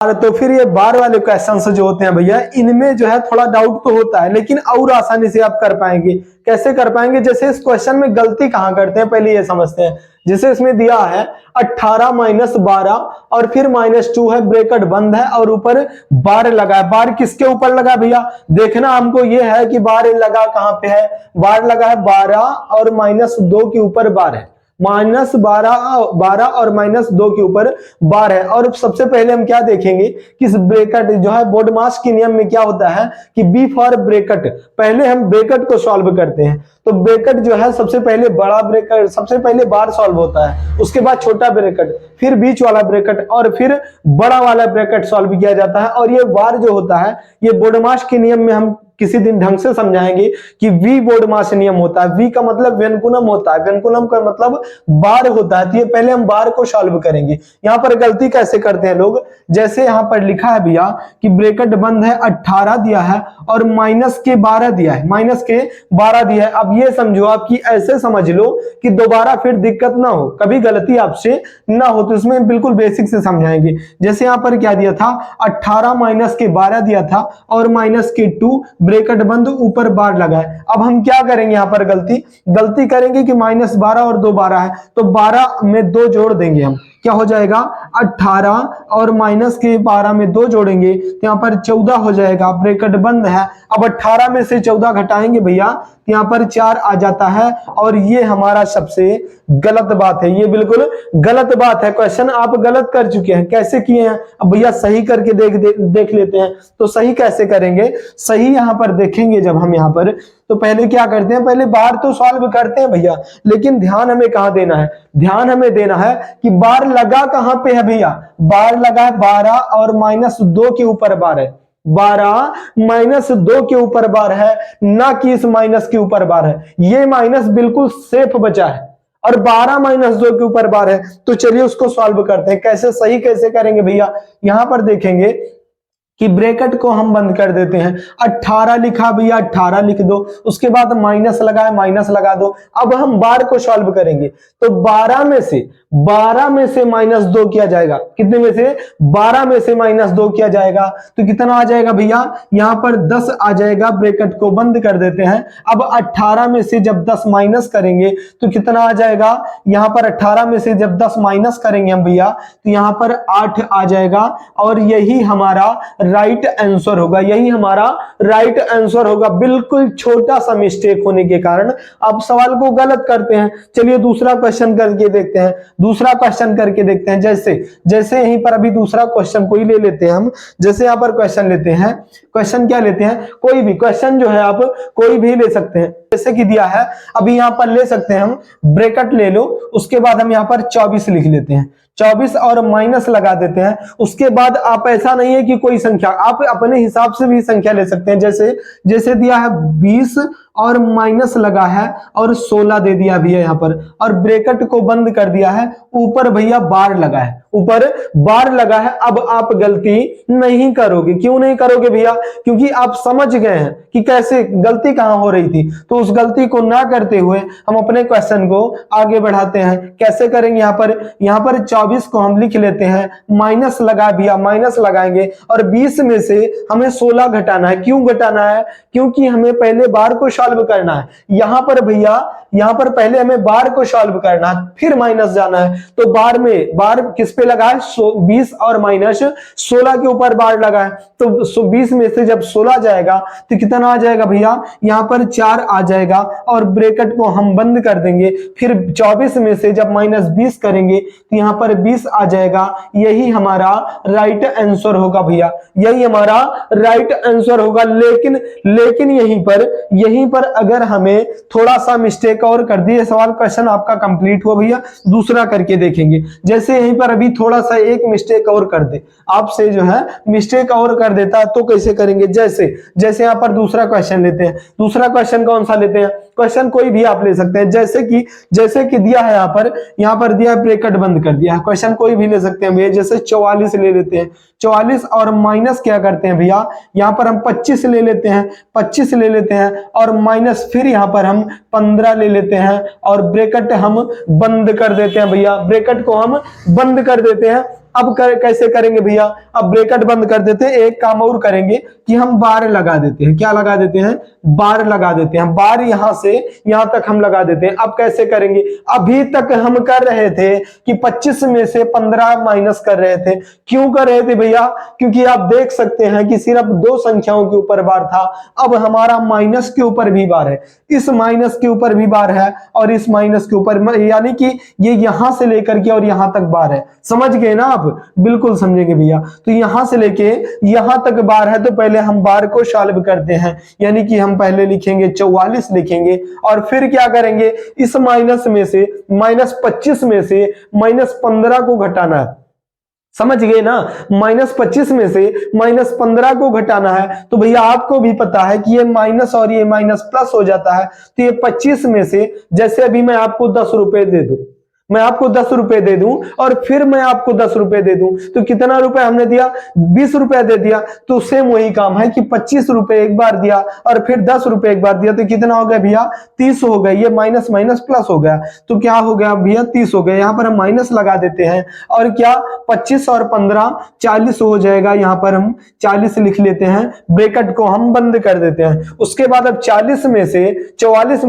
तो फिर ये बार वाले क्वेश्चन जो होते हैं भैया, इनमें जो है थोड़ा डाउट तो होता है, लेकिन और आसानी से आप कर पाएंगे। कैसे कर पाएंगे? जैसे इस क्वेश्चन में गलती कहाँ करते हैं पहले ये समझते हैं। जैसे इसमें दिया है 18 माइनस 12 और फिर -2 है, ब्रैकेट बंद है और ऊपर बार लगा है। बार किसके ऊपर लगा है भैया? देखना हमको ये है कि बार लगा कहाँ पे है। बार लगा है 12 और -2 के ऊपर बार है। -12 और -2 के ऊपर बार है। और सबसे पहले हम क्या देखेंगे कि इस ब्रैकेट जो है बोडमास के नियम में क्या होता है कि बी फॉर ब्रैकेट, पहले हम ब्रैकेट को सॉल्व करते हैं। तो ब्रैकेट जो है सबसे पहले बड़ा ब्रैकेट, सबसे पहले बार सॉल्व होता है, उसके बाद छोटा ब्रैकेट, फिर बीच वाला ब्रैकेट और फिर बड़ा वाला ब्रैकेट सॉल्व किया जाता है। और ये बार जो होता है ये बोडमास के नियम में हम किसी दिन ढंग से समझाएंगे कि वी बोडमास नियम होता है। वी का मतलब व्यंकुलम होता है, व्यंकुलम का मतलब बार होता है। तो ये पहले हम बार को सॉल्व करेंगे। यहाँ पर गलती कैसे करते हैं लोग, जैसे यहाँ पर लिखा है भैया कि ब्रैकेट बंद है, 18 दिया है और माइनस के 12 दिया है, माइनस के 12 दिया है। अब ये समझो आपकी, ऐसे समझ लो कि दोबारा फिर दिक्कत ना हो, कभी गलती आपसे ना हो। तो इसमें बिल्कुल बेसिक से समझाएंगे। जैसे यहाँ पर क्या दिया था, 18 माइनस के 12 दिया था और माइनस के 2, ब्रैकेट बंद, ऊपर बार लगा है। अब हम क्या करेंगे, यहाँ पर गलती करेंगे कि -12 और 2 12 है, तो 12 में 2 जोड़ देंगे हम, क्या हो जाएगा 18 और माइनस के 12 में 2 जोड़ेंगे तो यहाँ पर 14 हो जाएगा, ब्रैकेट बंद है। अब 18 में से 14 घटाएंगे भैया तो यहाँ पर 4 आ जाता है। और ये हमारा सबसे गलत बात है, ये बिल्कुल गलत बात है। क्वेश्चन आप गलत कर चुके हैं। कैसे किए हैं? अब भैया सही करके देख लेते हैं। तो सही कैसे करेंगे? सही यहाँ पर देखेंगे जब हम यहाँ पर, तो पहले क्या करते हैं, पहले बार तो सॉल्व करते हैं भैया, लेकिन ध्यान हमें कहाँ देना है? ध्यान हमें देना है कि बार लगा कहाँ पे है भैया। बार लगा है 12 और -2 के ऊपर बार है। 12 -2 के ऊपर बार है, ना कि इस माइनस के ऊपर बार है। ये माइनस बिल्कुल सेफ बचा है और 12 -2 के ऊपर बार है। तो चलिए उसको सॉल्व करते हैं। कैसे, सही कैसे करेंगे भैया? यहां पर देखेंगे कि ब्रैकेट को हम बंद कर देते हैं। 18 लिखा भैया, 18 लिख दो, उसके बाद माइनस लगा है, माइनस लगा दो। अब हम बार को सॉल्व करेंगे तो 12 में से -2 किया जाएगा। कितने में से? 12 में से -2 किया जाएगा तो कितना आ जाएगा भैया? यहां पर 10 आ जाएगा। ब्रैकेट को बंद कर देते हैं। अब 18 में से जब 10 माइनस करेंगे तो कितना आ जाएगा? यहां पर 18 में से जब 10 माइनस करेंगे हम भैया तो यहां पर 8 आ जाएगा। और यही हमारा राइट आंसर होगा, यही हमारा राइट आंसर होगा। बिल्कुल छोटा सा मिस्टेक होने के कारण आप सवाल को गलत करते हैं। चलिए दूसरा क्वेश्चन करके देखते हैं। दूसरा क्वेश्चन करके देखते हैं। जैसे यहीं पर अभी दूसरा क्वेश्चन कोई ले लेते हैं हम। जैसे यहाँ पर क्वेश्चन लेते हैं, क्वेश्चन क्या लेते हैं? कोई भी क्वेश्चन जो है आप कोई भी ले सकते हैं। जैसे कि दिया है, अभी यहाँ पर ले सकते हैं हम, ब्रैकेट ले लो, उसके बाद हम यहाँ पर 24 लिख लेते हैं। 24 और माइनस लगा देते हैं। उसके बाद आप, ऐसा नहीं है कि कोई संख्या, आप अपने हिसाब से भी संख्या ले सकते हैं। जैसे दिया है 20 और माइनस लगा है और 16 दे दिया भैया यहाँ पर, और ब्रैकेट को बंद कर दिया है। ऊपर भैया बार लगा है, ऊपर बार लगा है। अब आप गलती नहीं करोगे। क्यों नहीं करोगे भैया? क्योंकि आप समझ गए हैं कि कैसे गलती कहां हो रही थी। तो उस गलती को ना करते हुए हम अपने क्वेश्चन को आगे बढ़ाते हैं। कैसे करेंगे? यहाँ पर 24 को हम लिख लेते हैं, माइनस लगा भैया, माइनस लगाएंगे और 20 में से हमें 16 घटाना है। क्यों घटाना है? क्योंकि हमें पहले बार को सॉल्व करना है। यहाँ पर भैया, यहाँ पर पहले हमें बार को सॉल्व करना है, फिर माइनस जाना है। तो बार किस पे लगा है? 20 और -16 के ऊपर बार लगा है। तो 20 में से जब 16 जाएगा तो कितना आ जाएगा भैया? यहाँ पर 4 आ जाएगा और ब्रैकेट को हम बंद कर देंगे। फिर 24 में से जब -20 करेंगे तो यहाँ पर 20 आ जाएगा। यही हमारा राइट आंसर होगा भैया, यही हमारा राइट आंसर होगा। लेकिन यहीं पर अगर हमें थोड़ा सा मिस्टेक और कर दिए, सवाल क्वेश्चन आपका कंप्लीट हुआ भैया। दूसरा करके देखेंगे। जैसे यहीं पर अभी थोड़ा सा एक मिस्टेक और कर दे, आपसे जो है मिस्टेक और कर देता है तो कैसे करेंगे? जैसे यहाँ पर दूसरा क्वेश्चन लेते हैं। दूसरा क्वेश्चन कौन सा लेते हैं? क्वेश्चन कोई भी आप ले सकते हैं। जैसे कि दिया है यहाँ पर दिया है, ब्रैकेट बंद कर दिया है। क्वेश्चन कोई भी ले सकते हैं भैया। जैसे 44 ले लेते हैं। 44 और माइनस क्या करते हैं भैया? यहाँ पर हम 25 ले लेते हैं, 25 ले लेते हैं और माइनस फिर यहाँ पर हम 15 ले लेते हैं और ब्रैकेट हम बंद कर देते हैं भैया। ब्रैकेट को हम बंद कर देते हैं। अब कैसे करेंगे भैया, अब ब्रैकेट बंद कर देते हैं, एक काम और करेंगे कि हम बार लगा देते हैं। क्या लगा देते हैं, बार लगा देते हैं। बार यहां से यहां तक हम लगा देते हैं। अब कैसे करेंगे, अभी तक हम कर रहे थे कि 25 में से 15 माइनस कर रहे थे। क्यों कर रहे थे भैया, क्योंकि आप देख सकते हैं कि सिर्फ दो संख्याओं के ऊपर बार था, अब हमारा माइनस के ऊपर भी बार है, इस माइनस के ऊपर भी बार है और इस माइनस के ऊपर, यानी कि ये यहां से लेकर के और यहां तक बार है। समझ गए ना आप, बिल्कुल समझेंगे भैया। तो यहां से लेके यहां तक बार है, तो पहले हम बार को सॉल्व करते हैं, यानी कि हम पहले लिखेंगे 44 लिखेंगे और फिर क्या करेंगे, इस माइनस में से -25 में से -15 को घटाना है। समझ गए ना, -25 में से -15 को घटाना है। तो भैया आपको भी पता है कि ये माइनस और ये माइनस प्लस हो जाता है। तो ये 25 में से, जैसे अभी मैं आपको 10 रुपए दे दूं, मैं आपको 10 रुपए दे दूं और फिर मैं आपको 10 रुपए दे दूं, तो कितना रुपए हमने दिया, 20 रुपए दे दिया। तो सेम वही काम है कि 25 रुपए एक बार दिया और फिर 10 रुपए एक बार दिया, तो कितना हो गया भैया, 30 हो गया। ये माइनस माइनस प्लस हो गया, तो क्या हो गया भैया, 30 हो गया। यहां पर हम माइनस लगा देते हैं और क्या, 25 और 15 40 हो जाएगा। यहां पर हम 40 लिख लेते हैं, ब्रैकेट को हम बंद कर देते हैं। उसके बाद अब 44 में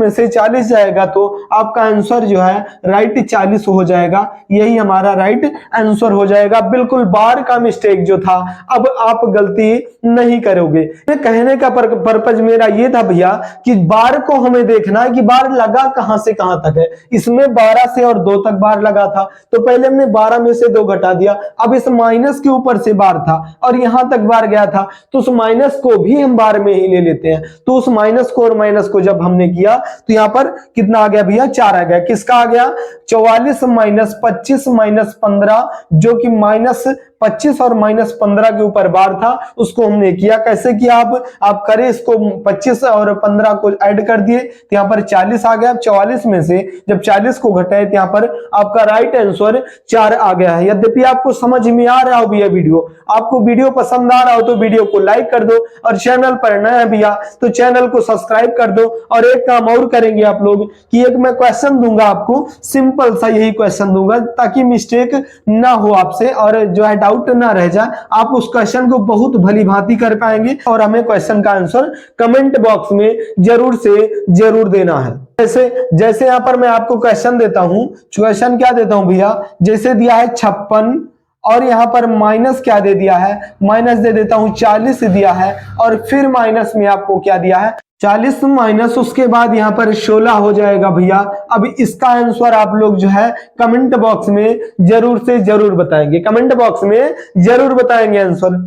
से 40 जाएगा, तो आपका आंसर जो है राइट 40 हो जाएगा। यही हमारा राइट आंसर हो जाएगा। बिल्कुल बार का मिस्टेक जो था, अब आप गलती नहीं करोगे। कहने का पर्पज मेरा ये था भैया कि बार को हमें देखना है कि बार लगा कहां से कहां तक है। इसमें 12 से और 2 तक बार लगा था, तो पहले हमने 12 में से 2 घटा दिया। अब इस माइनस के ऊपर से बार था और यहां तक बार गया था, तो उस माइनस को भी हम बार में ही ले लेते हैं। तो उस माइनस को और माइनस को जब हमने किया, तो यहां पर कितना आ गया भैया, 4 आ गया। किसका आ गया, 44 माइनस 25 माइनस 15, जो कि -25 और -15 के ऊपर बार था, उसको हमने किया। कैसे किया, आप करें इसको, 25 और 15 को ऐड कर दिए, तो यहाँ पर 40 आ गया। 44 में से जब 40 को घटाए, तो यहाँ पर आपका राइट आंसर 4 आ गया है। यद्यपि आपको समझ में आ रहा हो भैया वीडियो, आपको वीडियो पसंद आ रहा हो तो वीडियो को लाइक कर दो, और चैनल पर नया है भैया तो चैनल को सब्सक्राइब कर दो। और एक काम और करेंगे आप लोग कि एक मैं क्वेश्चन दूंगा आपको, सिंपल सा यही क्वेश्चन दूंगा, ताकि मिस्टेक ना हो आपसे और जो है डाउट ना रह जाए। आप उस क्वेश्चन को बहुत भली भांति कर पाएंगे और हमें क्वेश्चन का आंसर कमेंट बॉक्स में जरूर से जरूर देना है। जैसे यहां पर मैं आपको क्वेश्चन देता हूं, क्वेश्चन क्या देता हूं भैया, जैसे दिया है 56 और यहां पर माइनस क्या दे दिया है, माइनस दे देता हूं 40 दिया है, और फिर माइनस में आपको क्या दिया है, 40 माइनस उसके बाद यहां पर 16 हो जाएगा भैया। अब इसका आंसर आप लोग जो है कमेंट बॉक्स में जरूर से जरूर बताएंगे, कमेंट बॉक्स में जरूर बताएंगे आंसर।